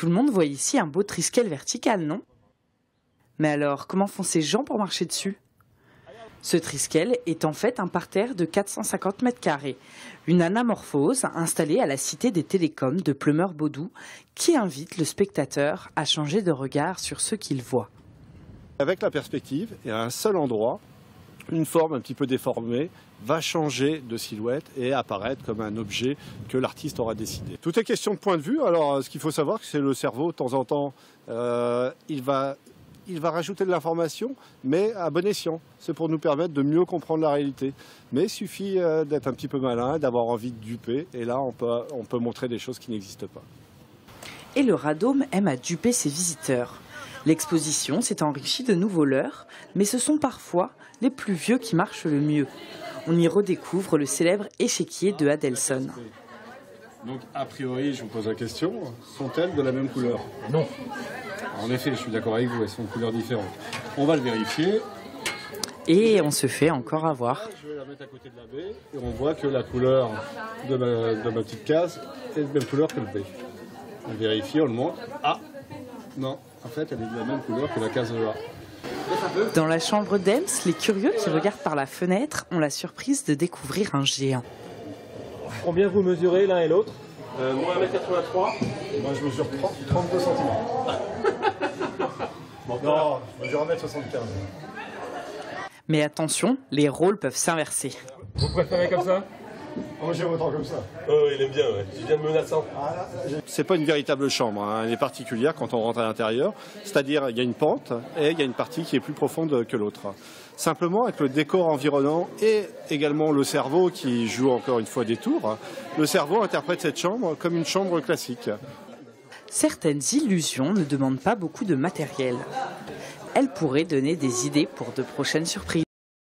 Tout le monde voit ici un beau triskel vertical, non? Mais alors, comment font ces gens pour marcher dessus? Ce triskel est en fait un parterre de 450 mètres carrés, une anamorphose installée à la Cité des Télécoms de Pleumeur-Baudou qui invite le spectateur à changer de regard sur ce qu'il voit. Avec la perspective, et à un seul endroit, une forme un petit peu déformée va changer de silhouette et apparaître comme un objet que l'artiste aura décidé. Tout est question de point de vue. Alors, ce qu'il faut savoir, c'est que le cerveau, de temps en temps, il va rajouter de l'information, mais à bon escient. C'est pour nous permettre de mieux comprendre la réalité. Mais il suffit d'être un petit peu malin, d'avoir envie de duper, et là, on peut montrer des choses qui n'existent pas. Et le Radome aime à duper ses visiteurs. L'exposition s'est enrichie de nouveaux leurres, mais ce sont parfois les plus vieux qui marchent le mieux. On y redécouvre le célèbre échiquier de Adelson. Donc, a priori, je vous pose la question, sont-elles de la même couleur? Non. En effet, je suis d'accord avec vous, elles sont de couleurs différentes. On va le vérifier. Et on se fait encore avoir. Je vais la mettre à côté de la baie et on voit que la couleur de ma petite case est de la même couleur que le B. On vérifie, on le montre. Ah, non, en fait, elle est de la même couleur que la case A. Dans la chambre d'Ems, les curieux qui regardent par la fenêtre ont la surprise de découvrir un géant. Combien vous mesurez l'un et l'autre? Moi 1m83. Moi je mesure 32 cm. Non, je mesure 1m75. Mais attention, les rôles peuvent s'inverser. Vous préférez comme ça? Moi j'aime autant comme ça. Oh, il aime bien, ouais. Il vient de menaçant. C'est pas une véritable chambre, hein. Elle est particulière quand on rentre à l'intérieur. C'est-à-dire il y a une pente et il y a une partie qui est plus profonde que l'autre. Simplement, avec le décor environnant et également le cerveau qui joue encore une fois des tours, le cerveau interprète cette chambre comme une chambre classique. Certaines illusions ne demandent pas beaucoup de matériel. Elles pourraient donner des idées pour de prochaines surprises.